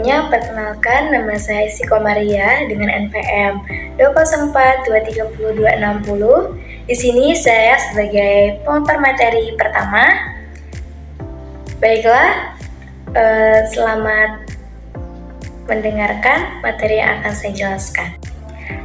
Sebelumnya, perkenalkan nama saya Siko Maria dengan NPM 204230260. Di sini saya sebagai pemaparan materi pertama. Baiklah, selamat mendengarkan materi yang akan saya jelaskan.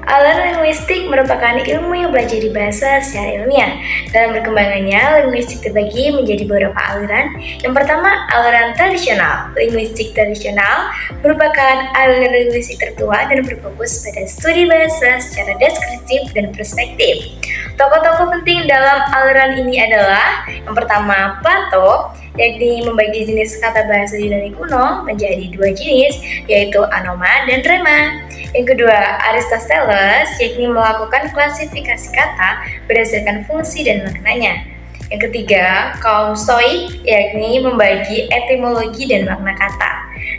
Aliran linguistik merupakan ilmu yang belajar bahasa secara ilmiah. Dalam perkembangannya, linguistik terbagi menjadi beberapa aliran. Yang pertama, aliran tradisional. Linguistik tradisional merupakan aliran linguistik tertua dan berfokus pada studi bahasa secara deskriptif dan perspektif. Tokoh-tokoh penting dalam aliran ini adalah yang pertama, Plato, yakni membagi jenis kata bahasa Yunani kuno menjadi dua jenis, yaitu anoma dan rema. Yang kedua, Aristoteles, yakni melakukan klasifikasi kata berdasarkan fungsi dan maknanya. Yang ketiga, kaum Stoik, yakni membagi etimologi dan makna kata.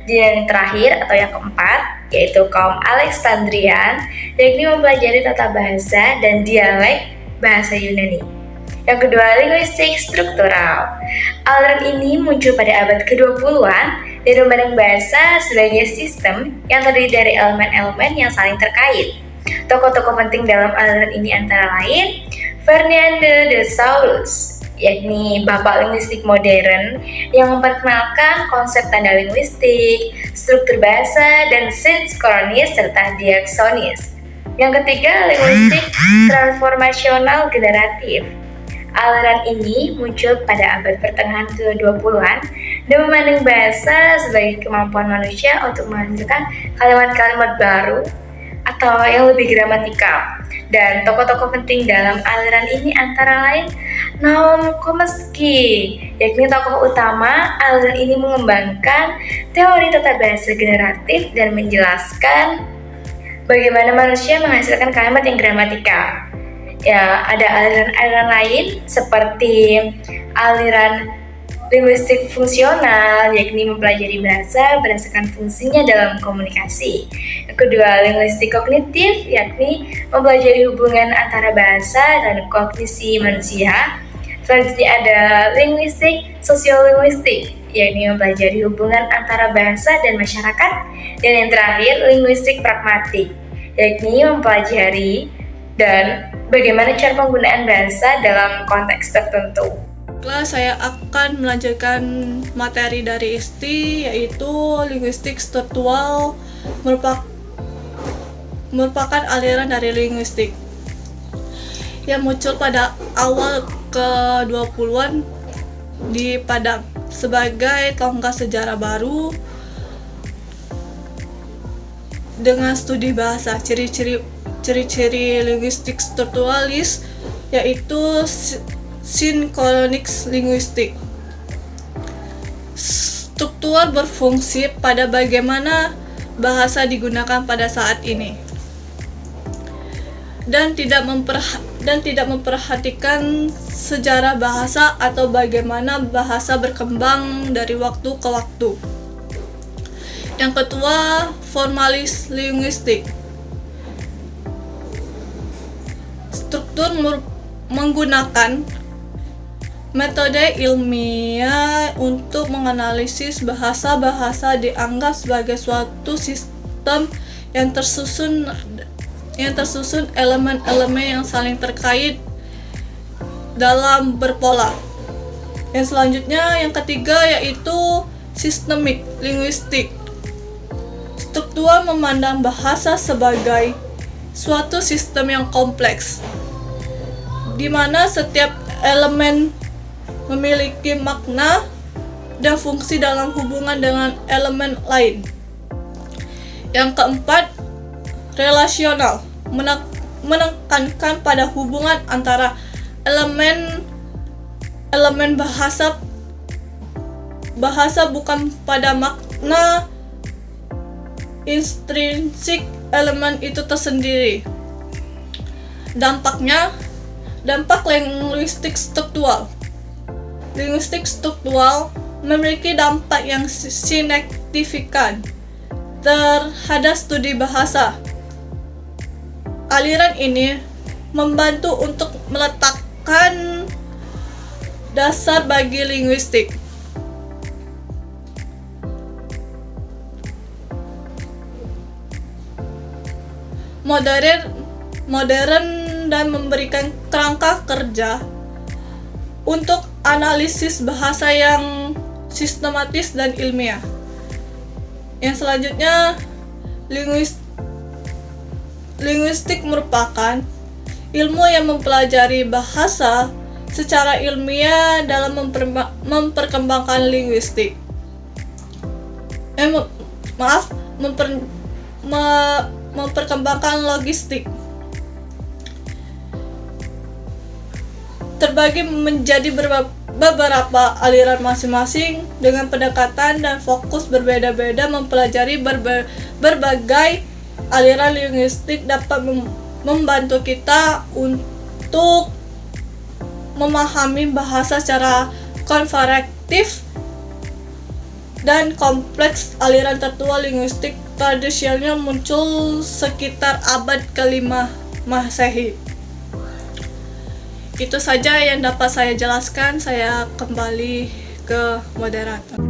Dan yang terakhir atau yang keempat, yaitu kaum Alexandrian, yakni mempelajari tata bahasa dan dialek bahasa Yunani. Yang kedua, linguistik struktural. Aliran ini muncul pada abad ke-20-an dan memandang bahasa sebagai sistem yang terdiri dari elemen-elemen yang saling terkait. Tokoh-tokoh penting dalam aliran ini antara lain Fernando de Saussure, yakni bapak linguistik modern yang memperkenalkan konsep tanda linguistik, struktur bahasa, dan sinkronis serta diaksonis. Yang ketiga, linguistik transformasional generatif. Aliran ini muncul pada abad pertengahan ke-20-an dan memandang bahasa sebagai kemampuan manusia untuk menghasilkan kalimat-kalimat baru atau yang lebih gramatikal. Dan tokoh-tokoh penting dalam aliran ini antara lain Noam Chomsky, yakni tokoh utama. Aliran ini mengembangkan teori tata bahasa generatif dan menjelaskan bagaimana manusia menghasilkan kalimat yang gramatikal. Ya, ada aliran-aliran lain seperti aliran linguistik fungsional, yakni mempelajari bahasa berdasarkan fungsinya dalam komunikasi. Yang kedua, linguistik kognitif, yakni mempelajari hubungan antara bahasa dan kognisi manusia. Selanjutnya ada linguistik sosiolinguistik, yakni mempelajari hubungan antara bahasa dan masyarakat. Dan yang terakhir, linguistik pragmatik, yakni mempelajari dan bagaimana cara penggunaan bahasa dalam konteks tertentu. Saya akan melanjutkan materi dari ISTI, yaitu linguistik struktural merupakan aliran dari linguistik yang muncul pada awal ke-20-an di Padang sebagai tonggak sejarah baru dengan studi bahasa. Ciri-ciri linguistik strukturalis yaitu sinkronis linguistik. Struktur berfungsi pada bagaimana bahasa digunakan pada saat ini dan tidak memperhatikan sejarah bahasa atau bagaimana bahasa berkembang dari waktu ke waktu. Yang kedua, formalis linguistik. Struktur menggunakan metode ilmiah untuk menganalisis bahasa-bahasa, dianggap sebagai suatu sistem yang tersusun elemen-elemen yang saling terkait dalam berpola. Yang selanjutnya, yang ketiga, yaitu sistemik linguistik. Struktur memandang bahasa sebagai suatu sistem yang kompleks, di mana setiap elemen memiliki makna dan fungsi dalam hubungan dengan elemen lain. Yang keempat, relasional, menekankan pada hubungan antara elemen bahasa bukan pada makna intrinsik elemen itu tersendiri. Dampak linguistik struktural. Linguistik struktural memiliki dampak yang signifikan terhadap studi bahasa. Aliran ini membantu untuk meletakkan dasar bagi linguistik. modern dan memberikan kerangka kerja untuk analisis bahasa yang sistematis dan ilmiah. Yang selanjutnya, linguistik merupakan ilmu yang mempelajari bahasa secara ilmiah dalam memperkembangkan linguistik. Memperkembangkan logistik. Terbagi menjadi beberapa aliran masing-masing dengan pendekatan dan fokus berbeda-beda. Mempelajari berbagai aliran linguistik dapat membantu kita untuk memahami bahasa secara komparatif dan kompleks. Aliran tertua linguistik tradisionalnya muncul sekitar abad ke-5 Masehi. Itu saja yang dapat saya jelaskan. Saya kembali ke moderator.